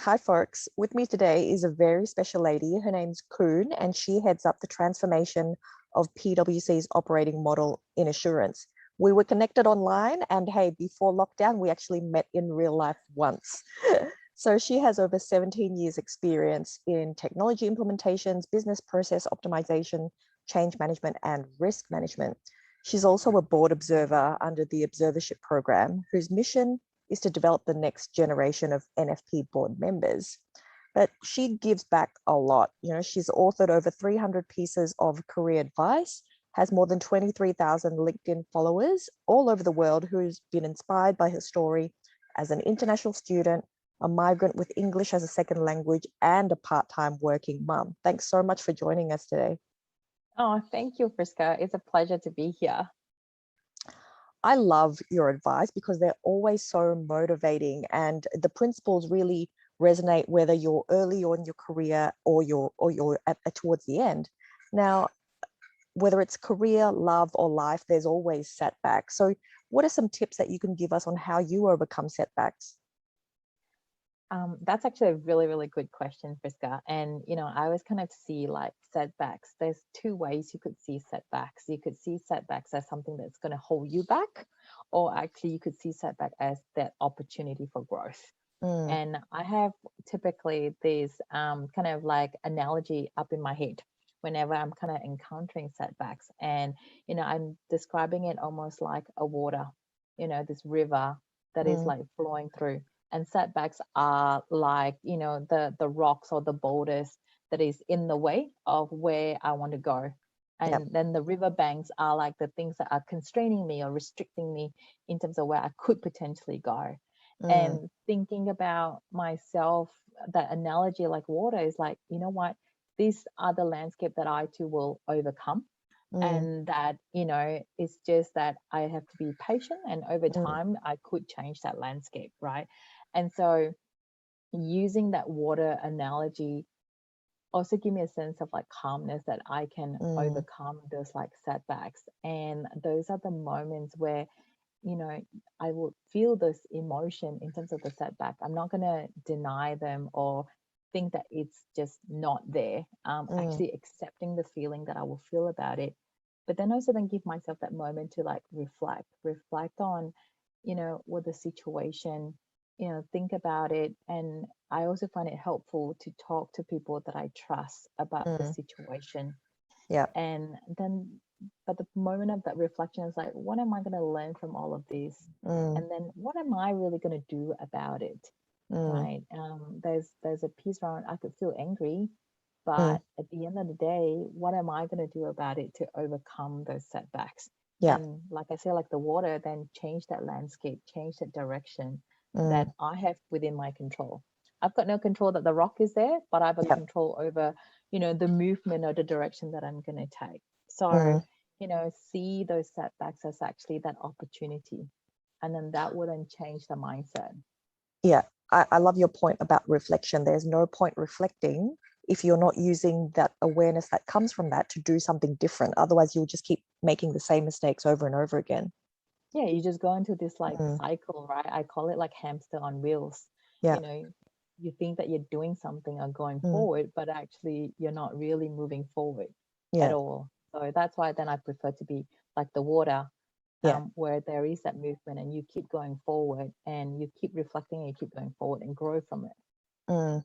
Hi, folks. With me today is a very special lady. Her name's Koon, and she heads up the transformation of PWC's operating model in assurance. We were connected online, and hey, before lockdown, we actually met in real life once. So she has over 17 years experience in technology implementations, business process optimization, change management, and risk management. She's also a board observer under the observership program, whose mission is to develop the next generation of NFP board members. But she gives back a lot. She's authored over 300 pieces of career advice, has more than 23,000 LinkedIn followers all over the world who's been inspired by her story as an international student, a migrant with English as a second language, and a part-time working mum. Thanks so much for joining us today. Oh, thank you, Friska. It's a pleasure to be here. I love your advice because they're always so motivating, and the principles really resonate whether you're early on in your career or you're towards the end. Now, whether it's career, love, or life, there's always setbacks. So what are some tips that you can give us on how you overcome setbacks? That's actually a really, really good question, Friska. And, I always kind of see like setbacks. There's two ways you could see setbacks. You could see setbacks as something that's going to hold you back, or actually you could see setback as that opportunity for growth. And I have typically this kind of like analogy up in my head whenever I'm kind of encountering setbacks. And, I'm describing it almost like a water, this river that is like flowing through. And setbacks are like, the rocks or the boulders that is in the way of where I want to go. And then the river banks are like the things that are constraining me or restricting me in terms of where I could potentially go. And thinking about myself, that analogy like water is like, you know what, these are the landscape that I too will overcome. And that, it's just that I have to be patient, and over time I could change that landscape, right? And so using that water analogy also give me a sense of like calmness, that I can overcome those like setbacks. And those are the moments where, I will feel this emotion in terms of the setback. I'm not going to deny them or think that it's just not there. Actually accepting the feeling that I will feel about it, but then also then give myself that moment to like reflect on, what the situation, think about it. And I also find it helpful to talk to people that I trust about the situation. Yeah. And then, but the moment of that reflection is like, what am I going to learn from all of this? And then what am I really going to do about it? Right. There's a piece around, I could feel angry, but at the end of the day, what am I going to do about it to overcome those setbacks? Yeah. And like I say, like the water, then change that landscape, change that direction that I have within my control. I've got no control that the rock is there, but I have a control over, the movement or the direction that I'm going to take. So, see those setbacks as actually that opportunity. And then that will then change the mindset. Yeah. I love your point about reflection. There's no point reflecting if you're not using that awareness that comes from that to do something different. Otherwise, you'll just keep making the same mistakes over and over again. Yeah, you just go into this like cycle, right? I call it like hamster on wheels. Yeah. You think that you're doing something or going forward, but actually you're not really moving forward at all. So that's why then I prefer to be like the water, where there is that movement and you keep going forward and you keep reflecting and you keep going forward and grow from it.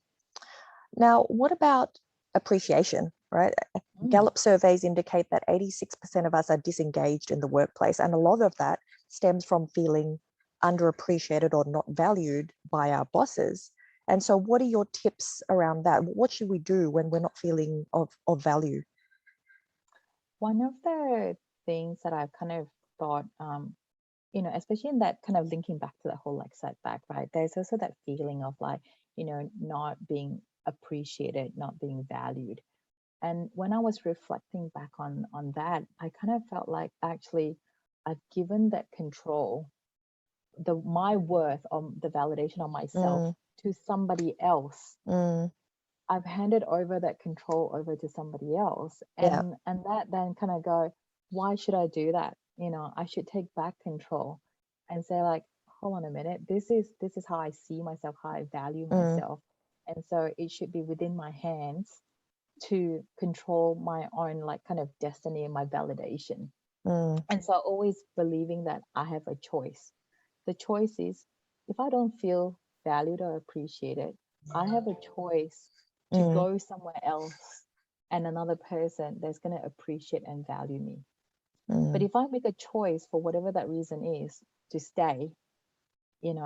Now, what about appreciation, right? Gallup surveys indicate that 86% of us are disengaged in the workplace, and a lot of that stems from feeling underappreciated or not valued by our bosses. And so what are your tips around that? What should we do when we're not feeling of value? One of the things that I've kind of thought, especially in that kind of linking back to that whole like setback, right? There's also that feeling of like, not being appreciated, not being valued. And when I was reflecting back on that, I kind of felt like actually I've given that control, my worth or the validation of myself to somebody else. I've handed over that control over to somebody else. And that then kind of go, why should I do that? I should take back control and say like, hold on a minute, this is how I see myself, how I value myself. And so it should be within my hands to control my own like kind of destiny and my validation. And so always believing that I have a choice. The choice is, if I don't feel valued or appreciated, I have a choice to go somewhere else and another person that's going to appreciate and value me. But if I make a choice for whatever that reason is to stay, then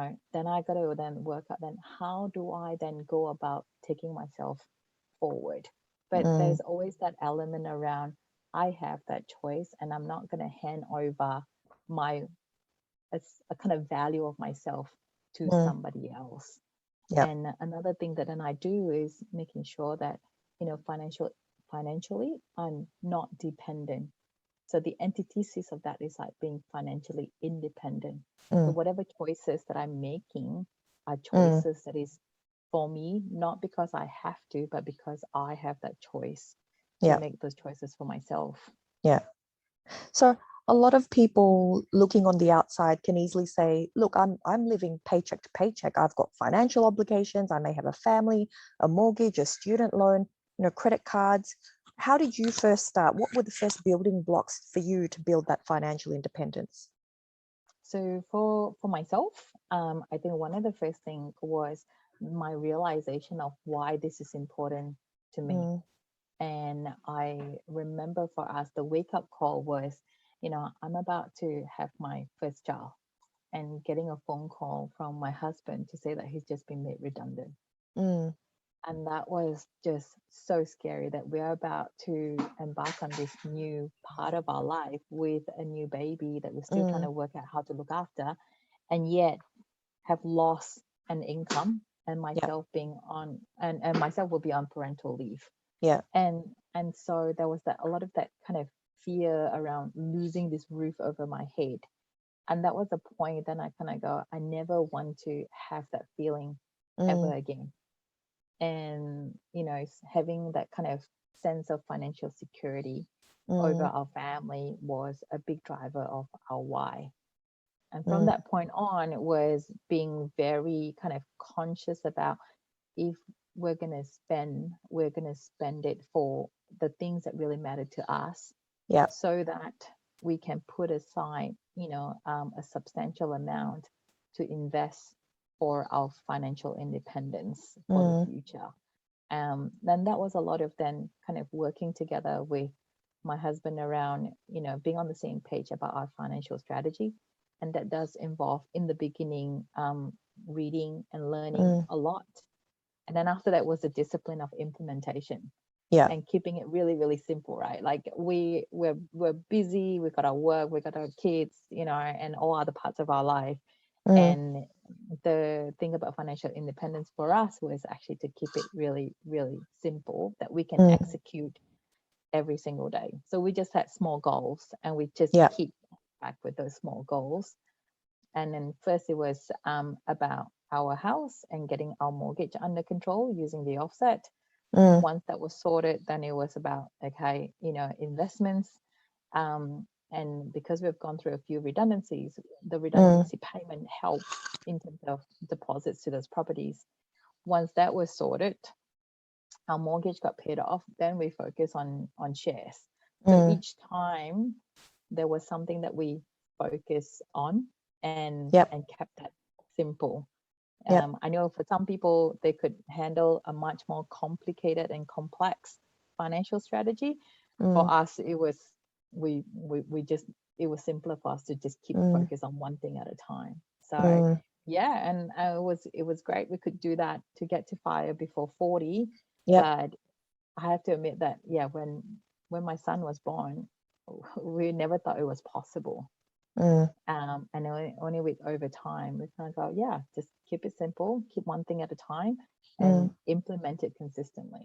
I got to then work out then how do I then go about taking myself forward. But there's always that element around I have that choice and I'm not going to hand over my a kind of value of myself to somebody else. Yeah. And another thing that then I do is making sure that financially I'm not dependent. So the antithesis of that is like being financially independent. So whatever choices that I'm making are choices that is for me, not because I have to, but because I have that choice to Yeah. make those choices for myself. Yeah. So a lot of people looking on the outside can easily say, look, I'm living paycheck to paycheck. I've got financial obligations. I may have a family, a mortgage, a student loan, credit cards. How did you first start? What were the first building blocks for you to build that financial independence? So for myself, I think one of the first thing was my realization of why this is important to me. And I remember for us, the wake up call was, I'm about to have my first child and getting a phone call from my husband to say that he's just been made redundant. And that was just so scary that we're about to embark on this new part of our life with a new baby that we're still trying to work out how to look after, and yet have lost an income, and myself being on and myself will be on parental leave. Yeah. And so there was a lot of that kind of fear around losing this roof over my head. And that was the point then I kind of go, I never want to have that feeling ever again. And having that kind of sense of financial security over our family was a big driver of our why. And from that point on, it was being very kind of conscious about, if we're going to spend it for the things that really matter to us, Yeah. so that we can put aside a substantial amount to invest for our financial independence for the future. Then that was a lot of then kind of working together with my husband around being on the same page about our financial strategy. And that does involve, in the beginning, reading and learning a lot. And then after that was the discipline of implementation. Yeah. And keeping it really, really simple, right? Like we're busy, we've got our work, we've got our kids, and all other parts of our life. And the thing about financial independence for us was actually to keep it really, really simple, that we can execute every single day. So we just had small goals, and we just keep back with those small goals. And then first it was about our house and getting our mortgage under control using the offset. Once that was sorted, then it was about, okay, investments. And because we've gone through a few redundancies, the redundancy payment helped in terms of deposits to those properties. Once that was sorted, our mortgage got paid off, then we focus on shares. So each time there was something that we focus on and kept that simple. I know for some people they could handle a much more complicated and complex financial strategy. For us, it was it was simpler for us to just keep focus on one thing at a time. So yeah, and it was great. We could do that to get to FIRE before 40. But I have to admit that when my son was born, we never thought it was possible. And only with over time, we kind of go, just keep it simple, keep one thing at a time, and implement it consistently.